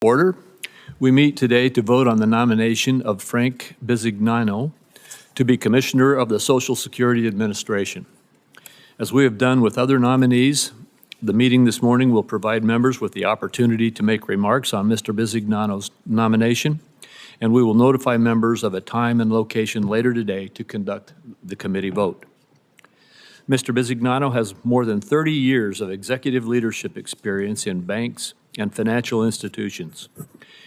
Order. We meet today to vote on the nomination of Frank Bisignano to be Commissioner of the Social Security Administration. As we have done with other nominees, the meeting this morning will provide members with the opportunity to make remarks on Mr. Bisignano's nomination, and we will notify members of a time and location later today to conduct the committee vote. Mr. Bisignano has more than 30 years of executive leadership experience in banks and financial institutions.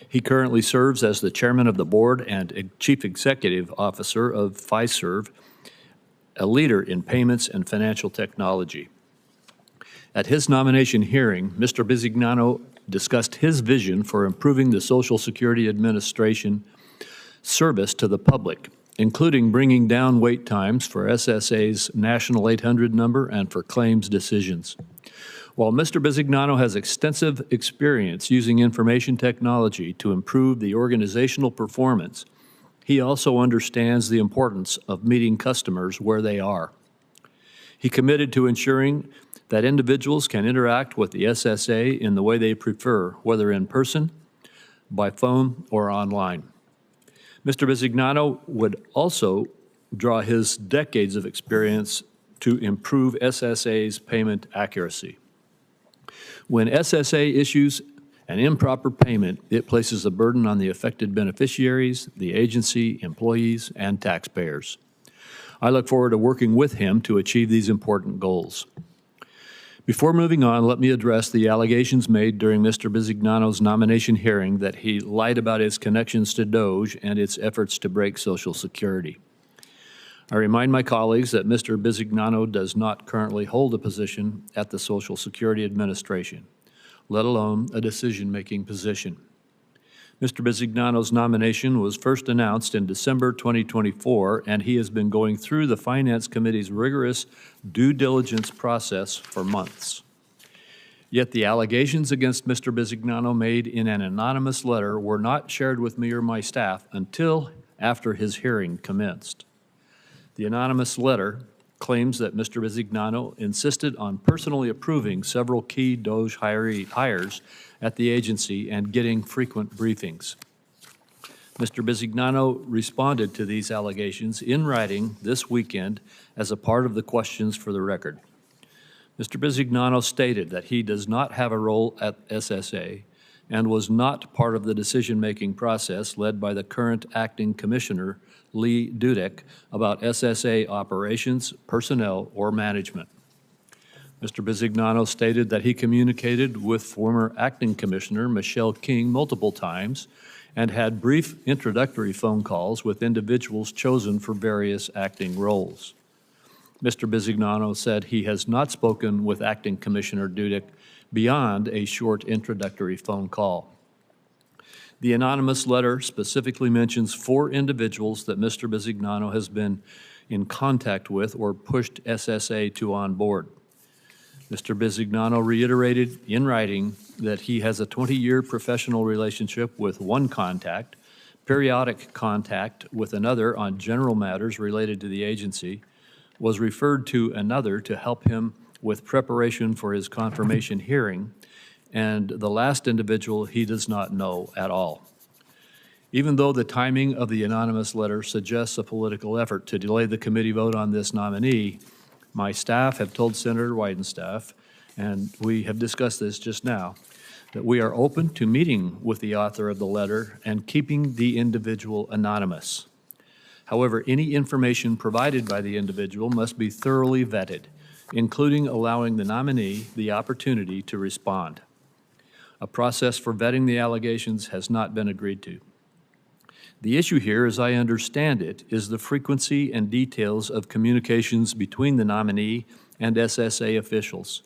He currently serves as the chairman of the board and chief executive officer of Fiserv, a leader in payments and financial technology. At his nomination hearing, Mr. Bisignano discussed his vision for improving the Social Security Administration service to the public, including bringing down wait times for SSA's National 800 number and for claims decisions. While Mr. Bisignano has extensive experience using information technology to improve the organizational performance, he also understands the importance of meeting customers where they are. He committed to ensuring that individuals can interact with the SSA in the way they prefer, whether in person, by phone, or online. Mr. Bisignano would also draw his decades of experience to improve SSA's payment accuracy. When SSA issues an improper payment, it places a burden on the affected beneficiaries, the agency, employees, and taxpayers. I look forward to working with him to achieve these important goals. Before moving on, let me address the allegations made during Mr. Bisignano's nomination hearing that he lied about his connections to DOGE and its efforts to break Social Security. I remind my colleagues that Mr. Bisignano does not currently hold a position at the Social Security Administration, let alone a decision-making position. Mr. Bisignano's nomination was first announced in December 2024, and he has been going through the Finance Committee's rigorous due diligence process for months. Yet the allegations against Mr. Bisignano made in an anonymous letter were not shared with me or my staff until after his hearing commenced. The anonymous letter claims that Mr. Bisignano insisted on personally approving several key DOGE hires at the agency and getting frequent briefings. Mr. Bisignano responded to these allegations in writing this weekend as a part of the questions for the record. Mr. Bisignano stated that he does not have a role at SSA and was not part of the decision-making process led by the current acting commissioner, Lee Dudek, about SSA operations, personnel, or management. Mr. Bisignano stated that he communicated with former acting commissioner Michelle King multiple times and had brief introductory phone calls with individuals chosen for various acting roles. Mr. Bisignano said he has not spoken with acting commissioner Dudek beyond a short introductory phone call. The anonymous letter specifically mentions 4 individuals that Mr. Bisignano has been in contact with or pushed SSA to on board. Mr. Bisignano reiterated in writing that he has a 20-year professional relationship with one contact, periodic contact with another on general matters related to the agency, was referred to another to help him with preparation for his confirmation hearing, and the last individual he does not know at all. Even though the timing of the anonymous letter suggests a political effort to delay the committee vote on this nominee, my staff have told Senator Weidenstaff, and we have discussed this just now, that we are open to meeting with the author of the letter and keeping the individual anonymous. However, any information provided by the individual must be thoroughly vetted, including allowing the nominee the opportunity to respond. A process for vetting the allegations has not been agreed to. The issue here, as I understand it, is the frequency and details of communications between the nominee and SSA officials.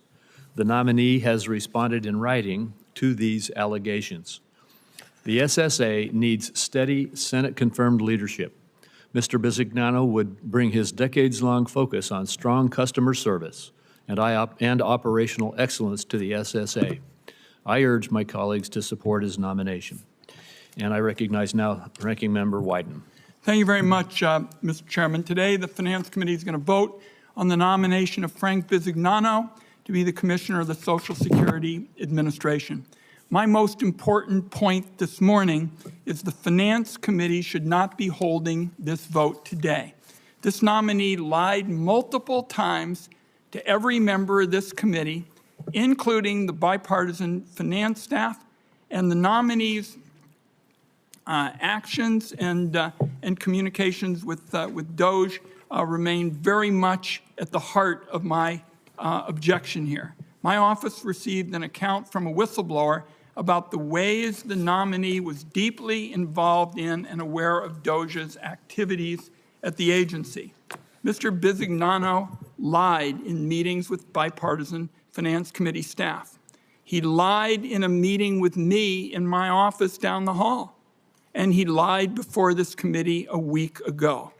The nominee has responded in writing to these allegations. The SSA needs steady Senate-confirmed leadership. Mr. Bisignano would bring his decades-long focus on strong customer service and operational excellence to the SSA. I urge my colleagues to support his nomination. And I recognize now Ranking Member Wyden. Thank you very much, Mr. Chairman. Today, the Finance Committee is going to vote on the nomination of Frank Bisignano to be the Commissioner of the Social Security Administration. My most important point this morning is the Finance Committee should not be holding this vote today. This nominee lied multiple times to every member of this committee, including the bipartisan finance staff, and the nominee's actions and communications with DOJ remain very much at the heart of my objection here. My office received an account from a whistleblower about the ways the nominee was deeply involved in and aware of DOJ's activities at the agency. Mr. Bisignano lied in meetings with bipartisan Finance Committee staff. He lied in a meeting with me in my office down the hall, and he lied before this committee a week ago.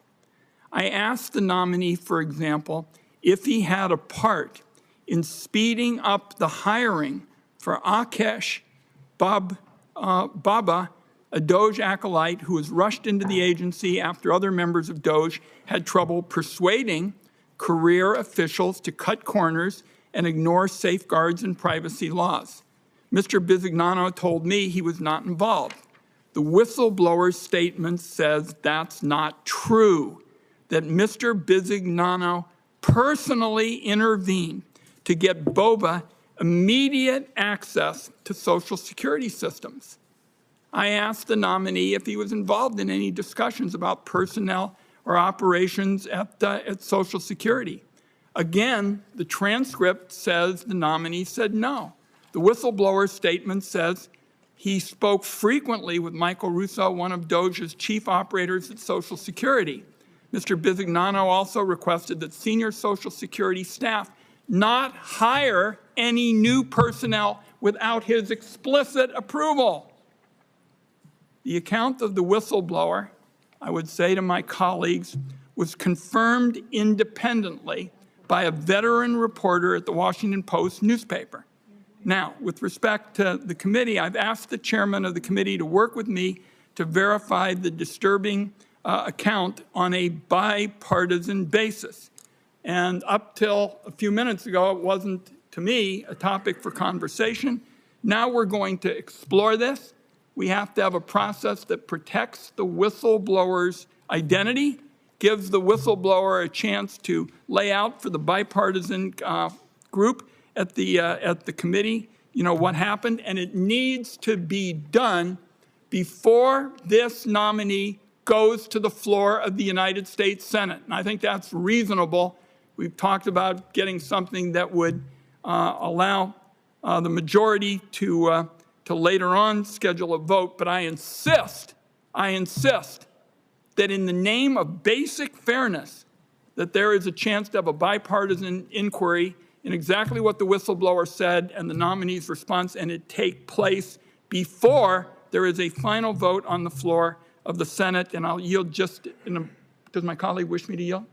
I asked the nominee, for example, if he had a part in speeding up the hiring for Akesh Baba, a DOJ acolyte who was rushed into the agency after other members of DOJ had trouble persuading career officials to cut corners and ignore safeguards and privacy laws. Mr. Bisignano told me he was not involved. The whistleblower's statement says that's not true, that Mr. Bisignano personally intervened to get Boba immediate access to Social Security systems. I asked the nominee if he was involved in any discussions about personnel or operations at Social Security. Again, the transcript says the nominee said no. The whistleblower's statement says he spoke frequently with Michael Russo, one of DOJ's chief operators at Social Security. Mr. Bisignano also requested that senior Social Security staff not hire any new personnel without his explicit approval. The account of the whistleblower, I would say to my colleagues, was confirmed independently by a veteran reporter at the Washington Post newspaper. Now, with respect to the committee, I've asked the chairman of the committee to work with me to verify the disturbing account on a bipartisan basis. And up till a few minutes ago, it wasn't, to me, a topic for conversation. Now we're going to explore this. We have to have a process that protects the whistleblower's identity, gives the whistleblower a chance to lay out for the bipartisan group at the committee, what happened, and it needs to be done before this nominee goes to the floor of the United States Senate. And I think that's reasonable. We've talked about getting something that would allow the majority to later on schedule a vote, but I insist that in the name of basic fairness, that there is a chance to have a bipartisan inquiry in exactly what the whistleblower said and the nominee's response, and it take place before there is a final vote on the floor of the Senate. And I'll yield just does my colleague wish me to yield?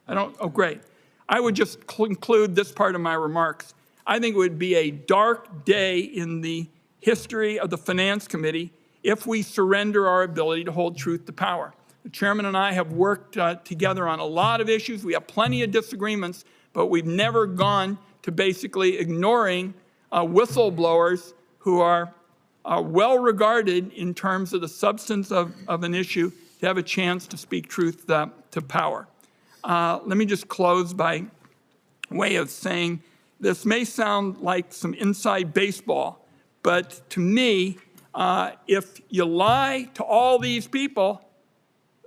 I don't, oh, great. I would just conclude this part of my remarks. I think it would be a dark day in the history of the Finance Committee if we surrender our ability to hold truth to power. The chairman and I have worked together on a lot of issues. We have plenty of disagreements, but we've never gone to basically ignoring whistleblowers who are well regarded in terms of the substance of an issue to have a chance to speak truth to power. Let me just close by way of saying this may sound like some inside baseball, but to me, if you lie to all these people,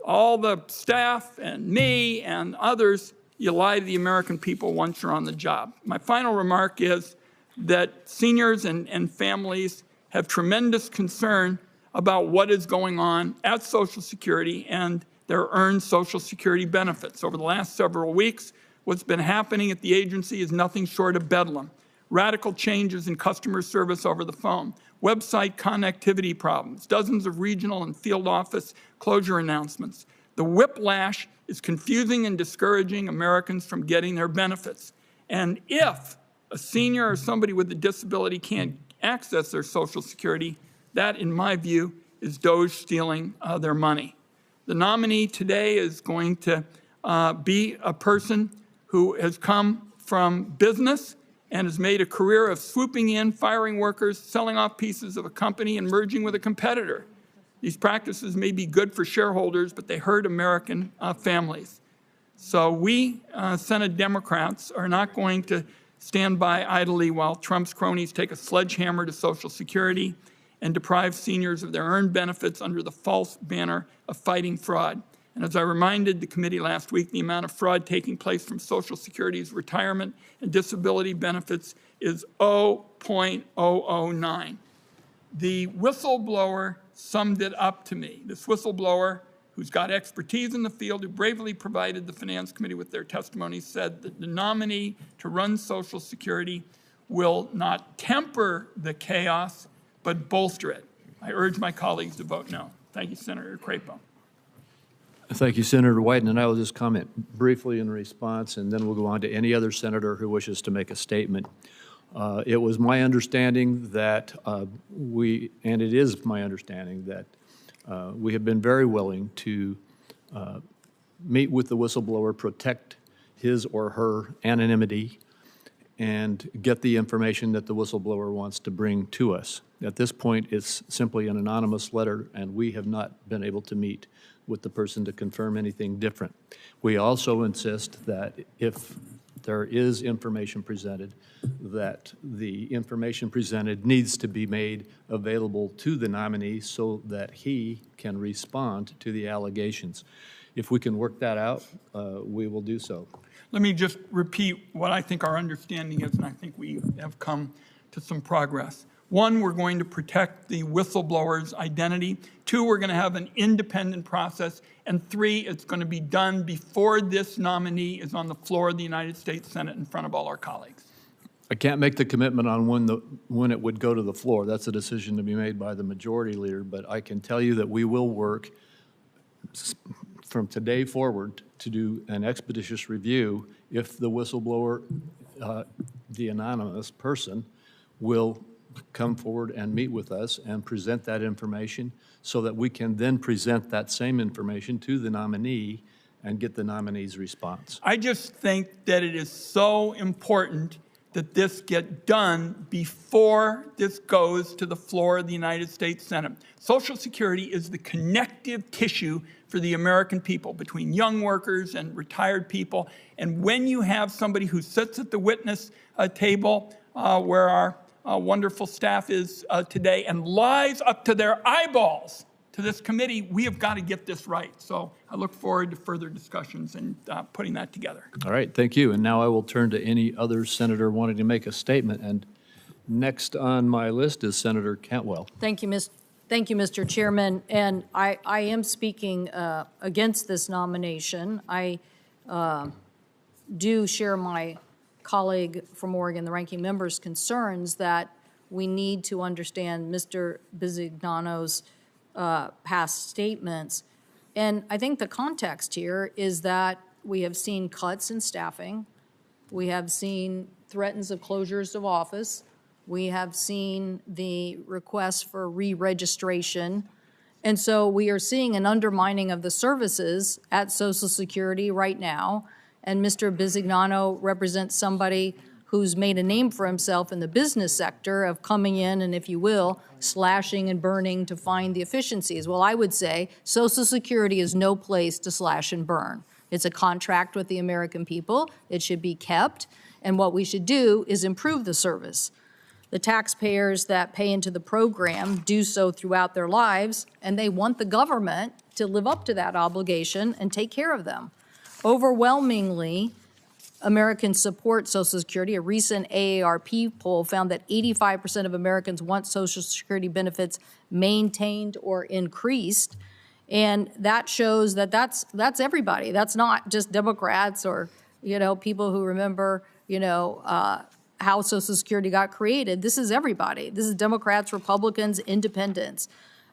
all the staff and me and others, you lie to the American people once you're on the job. My final remark is that seniors and families have tremendous concern about what is going on at Social Security and their earned Social Security benefits. Over the last several weeks, what's been happening at the agency is nothing short of bedlam. Radical changes in customer service over the phone, website connectivity problems, dozens of regional and field office closure announcements. The whiplash is confusing and discouraging Americans from getting their benefits. And if a senior or somebody with a disability can't access their Social Security, that, in my view, is DOJ stealing their money. The nominee today is going to be a person who has come from business and has made a career of swooping in, firing workers, selling off pieces of a company, and merging with a competitor. These practices may be good for shareholders, but they hurt American families. So we, Senate Democrats, are not going to stand by idly while Trump's cronies take a sledgehammer to Social Security and deprive seniors of their earned benefits under the false banner of fighting fraud. And as I reminded the committee last week, the amount of fraud taking place from Social Security's retirement and disability benefits is 0.009. The whistleblower summed it up to me. This whistleblower, who's got expertise in the field, who bravely provided the Finance Committee with their testimony, said that the nominee to run Social Security will not temper the chaos, but bolster it. I urge my colleagues to vote no. Thank you, Senator Crapo. Thank you, Senator Whiten, and I will just comment briefly in response, and then we'll go on to any other senator who wishes to make a statement. It was my understanding that and it is my understanding that we have been very willing to meet with the whistleblower, protect his or her anonymity, and get the information that the whistleblower wants to bring to us. At this point, it's simply an anonymous letter, and we have not been able to meet with the person to confirm anything different. We also insist that if there is information presented, that the information presented needs to be made available to the nominee so that he can respond to the allegations. If we can work that out, we will do so. Let me just repeat what I think our understanding is, and I think we have come to some progress. One, we're going to protect the whistleblower's identity. Two, we're going to have an independent process. And three, it's going to be done before this nominee is on the floor of the United States Senate in front of all our colleagues. I can't make the commitment on when it would go to the floor. That's a decision to be made by the majority leader, but I can tell you that we will work from today forward to do an expeditious review if the whistleblower, the anonymous person, will come forward and meet with us and present that information so that we can then present that same information to the nominee and get the nominee's response. I just think that it is so important that this get done before this goes to the floor of the United States Senate. Social Security is the connective tissue for the American people between young workers and retired people. And when you have somebody who sits at the witness table where our wonderful staff is today and lies up to their eyeballs to this committee, we have got to get this right. So I look forward to further discussions and putting that together. All right, thank you. And now I will turn to any other senator wanting to make a statement. And next on my list is Senator Cantwell. Thank you, Mr. Chairman. And I am speaking against this nomination. I do share my colleague from Oregon, the ranking member's concerns that we need to understand Mr. Bisignano's past statements. And I think the context here is that we have seen cuts in staffing. We have seen threats of closures of office. We have seen the request for re-registration. And so we are seeing an undermining of the services at Social Security right now. And Mr. Bisignano represents somebody who's made a name for himself in the business sector of coming in and, if you will, slashing and burning to find the efficiencies. Well, I would say Social Security is no place to slash and burn. It's a contract with the American people. It should be kept. And what we should do is improve the service. The taxpayers that pay into the program do so throughout their lives, and they want the government to live up to that obligation and take care of them. Overwhelmingly, Americans support Social Security. A recent AARP poll found that 85% of Americans want Social Security benefits maintained or increased. And that shows that that's everybody. That's not just Democrats or, people who remember, how Social Security got created. This is everybody. This is Democrats, Republicans, independents.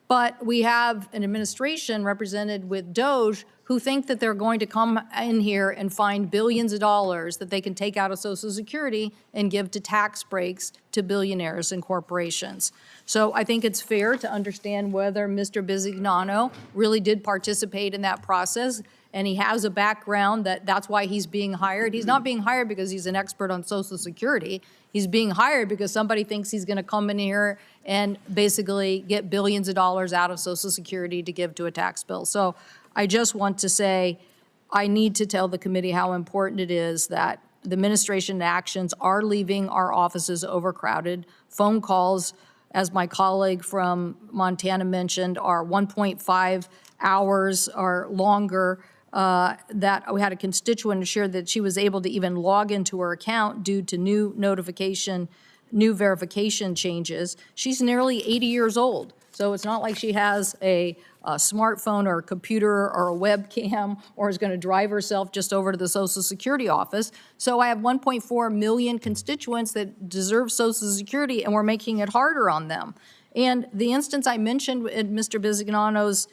But we have an administration represented with DOGE who think that they're going to come in here and find billions of dollars that they can take out of Social Security and give to tax breaks to billionaires and corporations. So I think it's fair to understand whether Mr. Bisignano really did participate in that process and he has a background that's why he's being hired. He's not being hired because he's an expert on Social Security. He's being hired because somebody thinks he's going to come in here and basically get billions of dollars out of Social Security to give to a tax bill. So I just want to say, I need to tell the committee how important it is that the administration actions are leaving our offices overcrowded. Phone calls, as my colleague from Montana mentioned, are 1.5 hours or longer. That we had a constituent assure that she was able to even log into her account due to new verification changes. She's nearly 80 years old. So it's not like she has a smartphone or a computer or a webcam or is going to drive herself just over to the Social Security office. So I have 1.4 million constituents that deserve Social Security, and we're making it harder on them. And the instance I mentioned in Mr. Bisignano's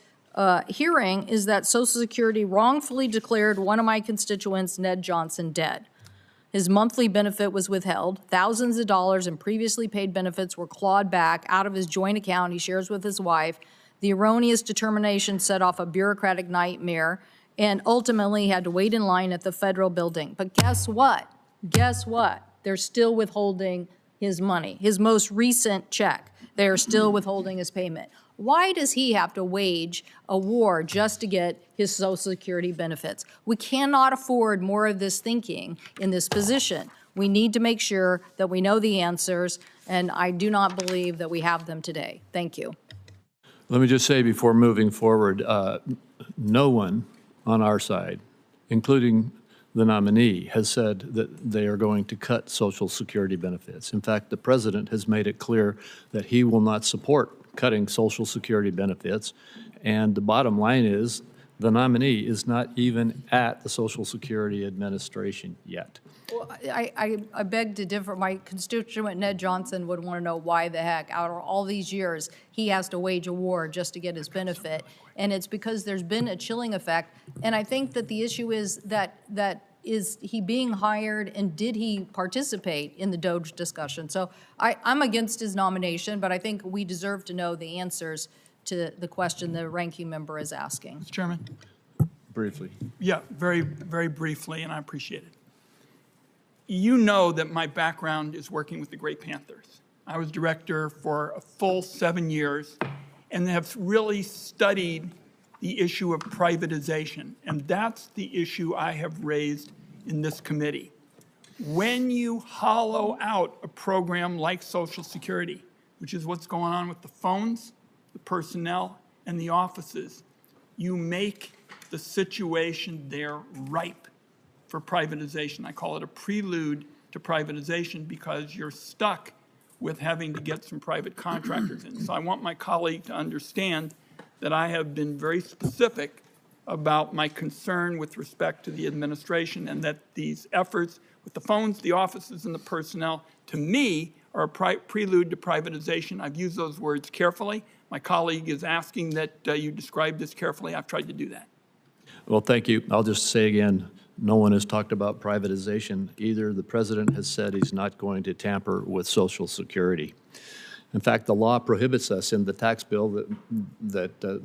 hearing is that Social Security wrongfully declared one of my constituents, Ned Johnson, dead. His monthly benefit was withheld. Thousands of dollars in previously paid benefits were clawed back out of his joint account he shares with his wife. The erroneous determination set off a bureaucratic nightmare, and ultimately he had to wait in line at the federal building. But guess what? Guess what? They're still withholding his money, his most recent check. They are still withholding his payment. Why does he have to wage a war just to get his Social Security benefits? We cannot afford more of this thinking in this position. We need to make sure that we know the answers, and I do not believe that we have them today. Thank you. Let me just say before moving forward, no one on our side, including the nominee, has said that they are going to cut Social Security benefits. In fact, the president has made it clear that he will not support cutting Social Security benefits. And the bottom line is the nominee is not even at the Social Security Administration yet. Well, I beg to differ. My constituent, Ned Johnson, would want to know why the heck, out of all these years, he has to wage a war just to get his benefit. And it's because there's been a chilling effect. And I think that the issue is that is he being hired, and did he participate in the DOJ discussion? So I'm against his nomination, but I think we deserve to know the answers to the question the ranking member is asking. Mr. Chairman? Briefly. Yeah, very, very briefly, and I appreciate it. You know that my background is working with the Great Panthers. I was director for a full 7 years and have really studied the issue of privatization, and that's the issue I have raised in this committee. When you hollow out a program like Social Security, which is what's going on with the phones, the personnel, and the offices, you make the situation there ripe for privatization. I call it a prelude to privatization because you're stuck with having to get some private contractors in. So I want my colleague to understand that I have been very specific about my concern with respect to the administration, and that these efforts with the phones, the offices, and the personnel, to me, are a prelude to privatization. I've used those words carefully. My colleague is asking that you describe this carefully. I've tried to do that. Well, thank you. I'll just say again, no one has talked about privatization either. The president has said he's not going to tamper with Social Security. In fact, the law prohibits us in the tax bill that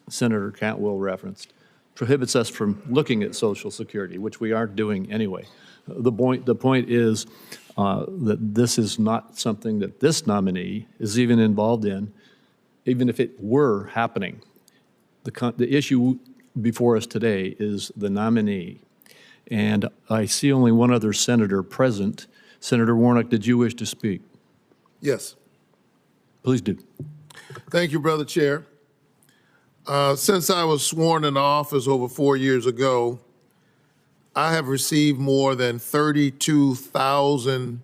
Senator Cantwell referenced, prohibits us from looking at Social Security, which we aren't doing anyway. The point is that this is not something that this nominee is even involved in, even if it were happening. The issue before us today is the nominee. And I see only one other senator present. Senator Warnock, did you wish to speak? Yes. Please do. Thank you, Brother Chair. Since I was sworn into office over 4 years ago, I have received more than 32,000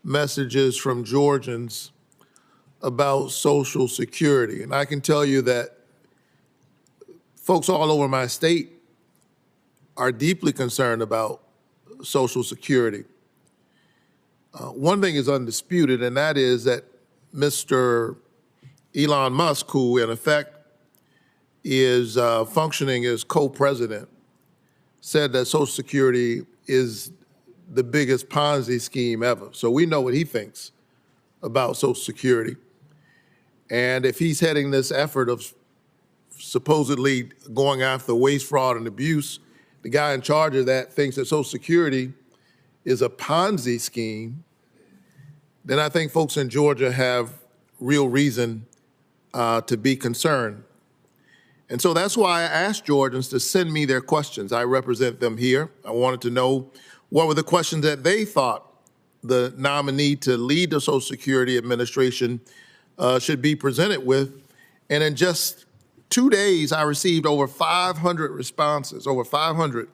messages from Georgians about Social Security. And I can tell you that folks all over my state are deeply concerned about Social Security. One thing is undisputed, and that is that Mr. Elon Musk, who in effect is functioning as co-president, said that Social Security is the biggest Ponzi scheme ever. So we know what he thinks about Social Security. And if he's heading this effort of supposedly going after waste, fraud, and abuse, the guy in charge of that thinks that Social Security is a Ponzi scheme, then I think folks in Georgia have real reason to be concerned. And so that's why I asked Georgians to send me their questions. I represent them here. I wanted to know what were the questions that they thought the nominee to lead the Social Security Administration should be presented with. And in just 2 days, I received over 500 responses, over 500,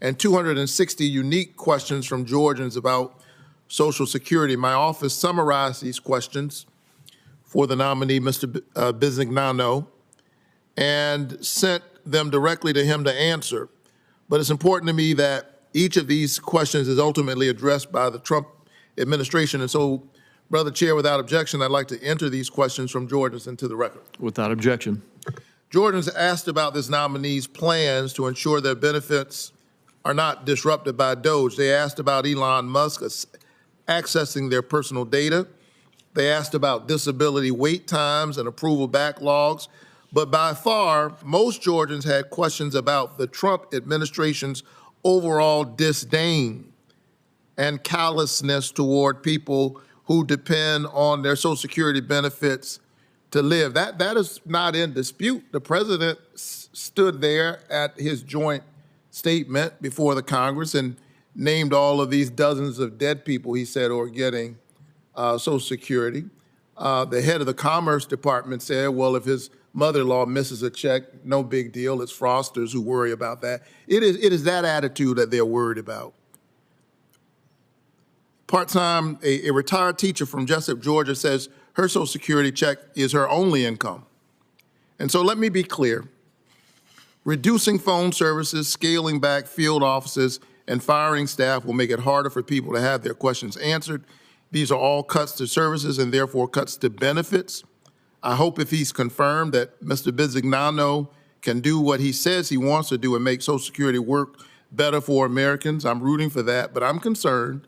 and 260 unique questions from Georgians about Social Security. My office summarized these questions for the nominee, Mr. Bisignano, and sent them directly to him to answer. But it's important to me that each of these questions is ultimately addressed by the Trump administration. And so, Brother Chair, without objection, I'd like to enter these questions from Georgians into the record. Without objection. Georgians asked about this nominee's plans to ensure their benefits are not disrupted by DOGE. They asked about Elon Musk accessing their personal data. They asked about disability wait times and approval backlogs. But by far, most Georgians had questions about the Trump administration's overall disdain and callousness toward people who depend on their Social Security benefits to live. That is not in dispute. The president stood there at his joint statement before the Congress and named all of these dozens of dead people he said are getting Social Security. The head of the Commerce Department said, well, if his mother-in-law misses a check, no big deal. It's fraudsters who worry about that. It is that attitude that they're worried about. Part-time, a retired teacher from Jessup, Georgia says her Social Security check is her only income. And so let me be clear. Reducing phone services, scaling back field offices, and firing staff will make it harder for people to have their questions answered. These are all cuts to services and therefore cuts to benefits. I hope if he's confirmed that Mr. Bisignano can do what he says he wants to do and make Social Security work better for Americans. I'm rooting for that, but I'm concerned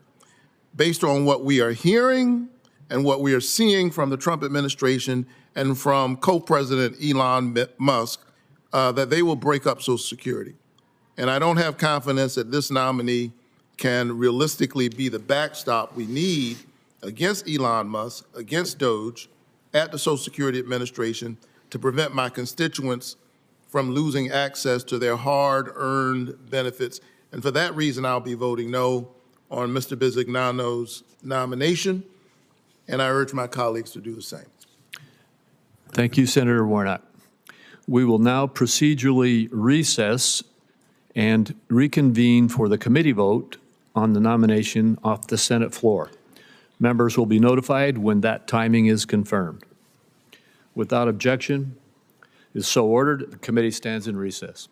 based on what we are hearing and what we are seeing from the Trump administration and from co-president Elon Musk, that they will break up Social Security. And I don't have confidence that this nominee can realistically be the backstop we need against Elon Musk, against DOGE, at the Social Security Administration to prevent my constituents from losing access to their hard-earned benefits. And for that reason, I'll be voting no on Mr. Bisignano's nomination, and I urge my colleagues to do the same. Thank you, Senator Warnock. We will now procedurally recess and reconvene for the committee vote on the nomination off the Senate floor. Members will be notified when that timing is confirmed. Without objection, is so ordered. The committee stands in recess.